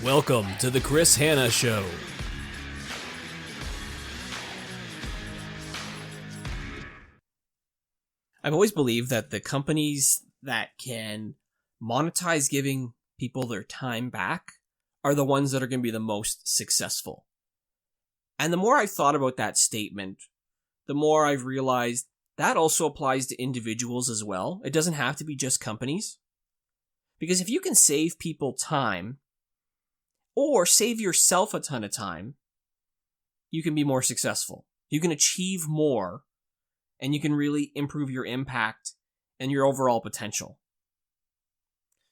Welcome to the Chris Hanna Show. I've always believed that the companies that can monetize giving people their time back are the ones that are going to be the most successful. And the more I've thought about that statement, the more I've realized that also applies to individuals as well. It doesn't have to be just companies. Because if you can save people time, or save yourself a ton of time, you can be more successful. You can achieve more, and you can really improve your impact and your overall potential.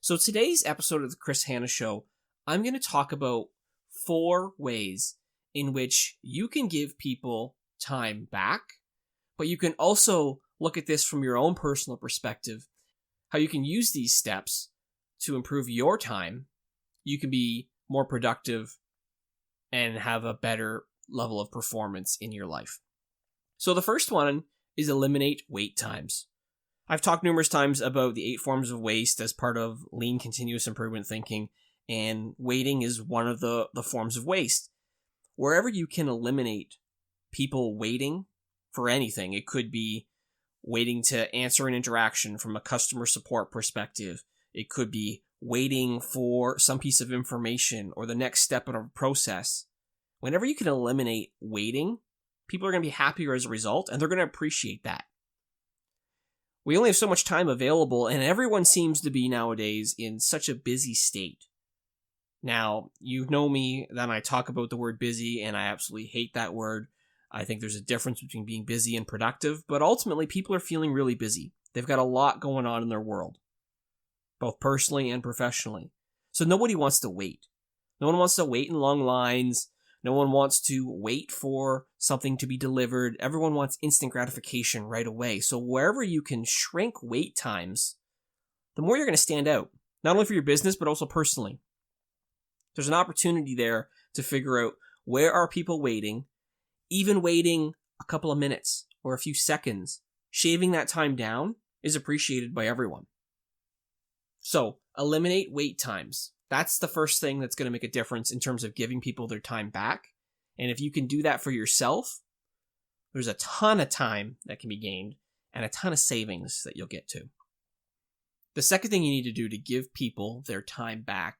So today's episode of the Chris Hanna Show, I'm going to talk about 4 ways in which you can give people time back, but you can also look at this from your own personal perspective, how you can use these steps to improve your time. You can be more productive and have a better level of performance in your life. So the first one is eliminate wait times. I've talked numerous times about the 8 forms of waste as part of lean continuous improvement thinking, and waiting is one of the forms of waste. Wherever you can eliminate people waiting for anything, it could be waiting to answer an interaction from a customer support perspective. It could be waiting for some piece of information or the next step in a process. Whenever you can eliminate waiting, people are going to be happier as a result, and they're going to appreciate that. We only have so much time available, and everyone seems to be nowadays in such a busy state. Now, you know me, that I talk about the word busy, and I absolutely hate that word. I think there's a difference between being busy and productive, but ultimately people are feeling really busy. They've got a lot going on in their world, both personally and professionally. So nobody wants to wait. No one wants to wait in long lines. No one wants to wait for something to be delivered. Everyone wants instant gratification right away. So wherever you can shrink wait times, the more you're going to stand out, not only for your business, but also personally. There's an opportunity there to figure out where are people waiting, even waiting a couple of minutes or a few seconds. Shaving that time down is appreciated by everyone. So, eliminate wait times. That's the first thing that's going to make a difference in terms of giving people their time back. And if you can do that for yourself, there's a ton of time that can be gained and a ton of savings that you'll get to. The second thing you need to do to give people their time back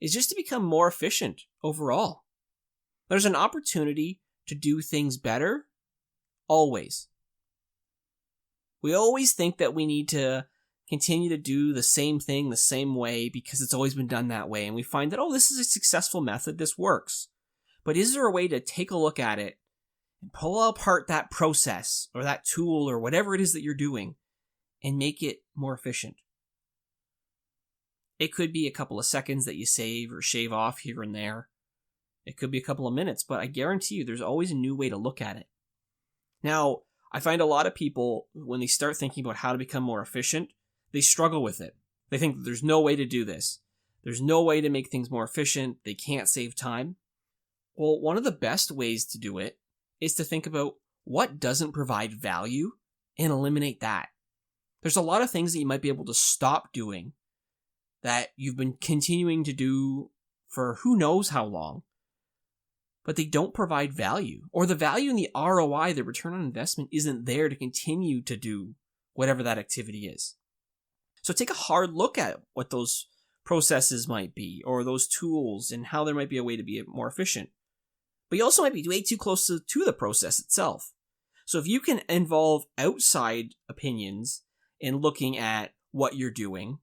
is just to become more efficient overall. There's an opportunity to do things better, always. We always think that we need to continue to do the same thing the same way because it's always been done that way. And we find that, this is a successful method, this works. But is there a way to take a look at it and pull apart that process or that tool or whatever it is that you're doing and make it more efficient? It could be a couple of seconds that you save or shave off here and there. It could be a couple of minutes, but I guarantee you there's always a new way to look at it. Now, I find a lot of people, when they start thinking about how to become more efficient, they struggle with it. They think that there's no way to do this. There's no way to make things more efficient. They can't save time. Well, one of the best ways to do it is to think about what doesn't provide value and eliminate that. There's a lot of things that you might be able to stop doing that you've been continuing to do for who knows how long, but they don't provide value, or the value in the ROI, the return on investment, isn't there to continue to do whatever that activity is. So take a hard look at what those processes might be, or those tools, and how there might be a way to be more efficient. But you also might be way too close to the process itself. So if you can involve outside opinions in looking at what you're doing,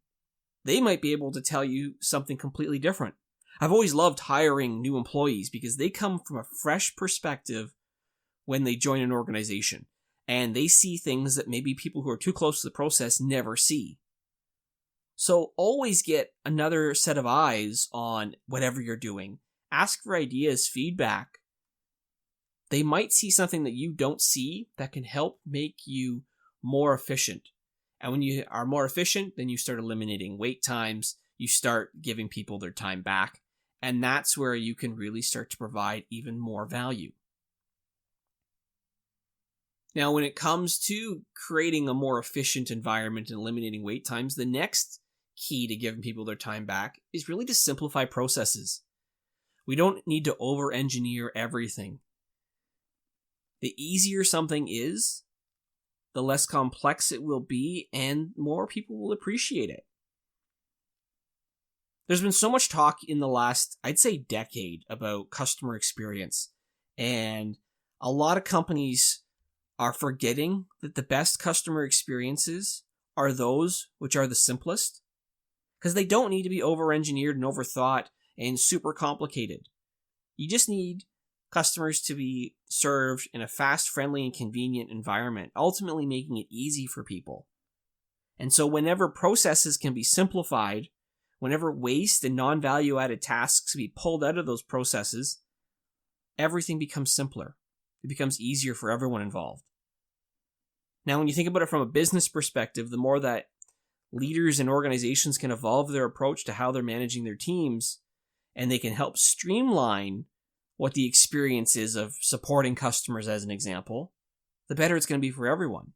they might be able to tell you something completely different. I've always loved hiring new employees because they come from a fresh perspective when they join an organization, and they see things that maybe people who are too close to the process never see. So always get another set of eyes on whatever you're doing. Ask for ideas, feedback. They might see something that you don't see that can help make you more efficient. And when you are more efficient, then you start eliminating wait times. You start giving people their time back. And that's where you can really start to provide even more value. Now, when it comes to creating a more efficient environment and eliminating wait times, the next key to giving people their time back is really to simplify processes. We don't need to over-engineer everything. The easier something is, the less complex it will be, and more people will appreciate it. There's been so much talk in the last, I'd say, decade about customer experience, and a lot of companies are forgetting that the best customer experiences are those which are the simplest, because they don't need to be over-engineered and overthought and super complicated. You just need customers to be served in a fast, friendly, and convenient environment, ultimately making it easy for people. And so whenever processes can be simplified, whenever waste and non-value added tasks can be pulled out of those processes, everything becomes simpler. It becomes easier for everyone involved. Now, when you think about it from a business perspective, the more that leaders and organizations can evolve their approach to how they're managing their teams, and they can help streamline what the experience is of supporting customers, as an example, the better it's going to be for everyone.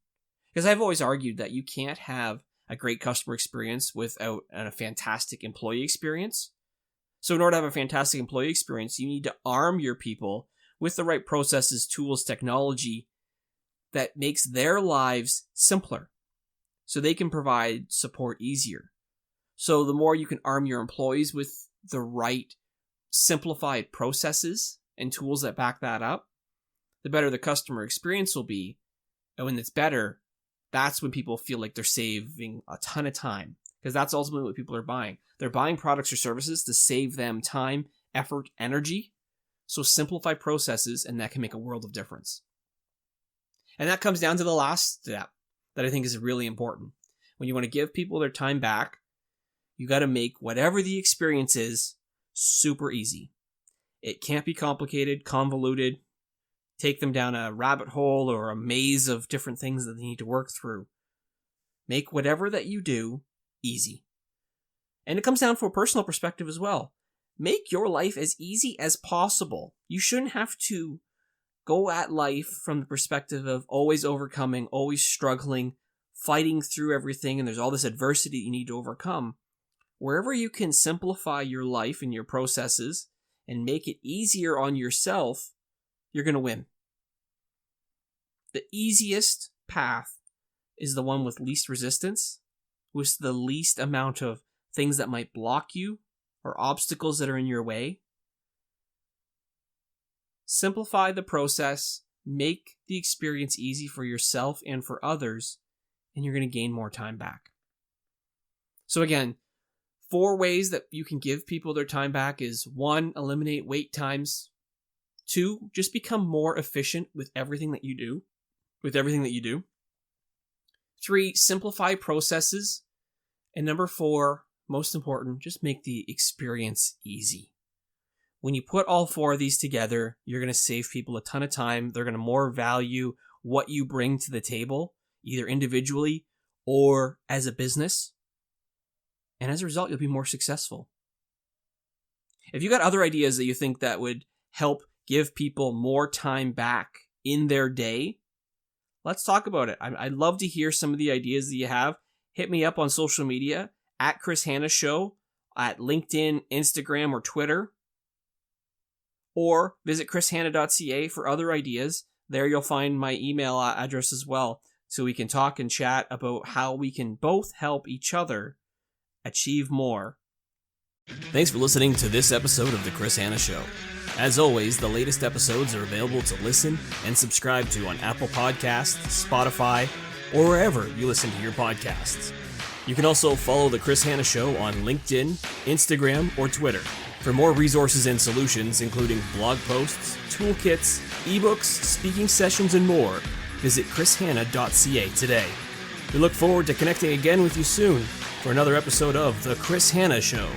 Because I've always argued that you can't have a great customer experience without a fantastic employee experience. So in order to have a fantastic employee experience, you need to arm your people with the right processes, tools, technology that makes their lives simpler so they can provide support easier. So the more you can arm your employees with the right simplified processes and tools that back that up, the better the customer experience will be. And when it's better, that's when people feel like they're saving a ton of time, because that's ultimately what people are buying. They're buying products or services to save them time, effort, energy. So simplify processes, and that can make a world of difference. And that comes down to the last step that I think is really important. When you want to give people their time back, you got to make whatever the experience is super easy. It can't be complicated, convoluted, take them down a rabbit hole or a maze of different things that they need to work through. Make whatever that you do easy. And it comes down to a personal perspective as well. Make your life as easy as possible. You shouldn't have to go at life from the perspective of always overcoming, always struggling, fighting through everything, and there's all this adversity you need to overcome. Wherever you can simplify your life and your processes and make it easier on yourself, you're going to win. The easiest path is the one with least resistance, with the least amount of things that might block you or obstacles that are in your way. Simplify the process, make the experience easy for yourself and for others, and you're going to gain more time back. So again, 4 ways that you can give people their time back is 1, eliminate wait times. 2, just become more efficient with everything that you do. 3, simplify processes. And number 4, most important, just make the experience easy. When you put all 4 of these together, you're going to save people a ton of time. They're going to more value what you bring to the table, either individually or as a business. And as a result, you'll be more successful. If you got other ideas that you think that would help give people more time back in their day, let's talk about it. I'd love to hear some of the ideas that you have. Hit me up on social media at Chris Hanna Show, at LinkedIn, Instagram, or Twitter. Or visit chrishanna.ca for other ideas. There you'll find my email address as well, so we can talk and chat about how we can both help each other achieve more. Thanks for listening to this episode of The Chris Hanna Show. As always, the latest episodes are available to listen and subscribe to on Apple Podcasts, Spotify, or wherever you listen to your podcasts. You can also follow The Chris Hanna Show on LinkedIn, Instagram, or Twitter for more resources and solutions, including blog posts, toolkits, ebooks, speaking sessions, and more. Visit chrishanna.ca today. We look forward to connecting again with you soon for another episode of The Chris Hanna Show.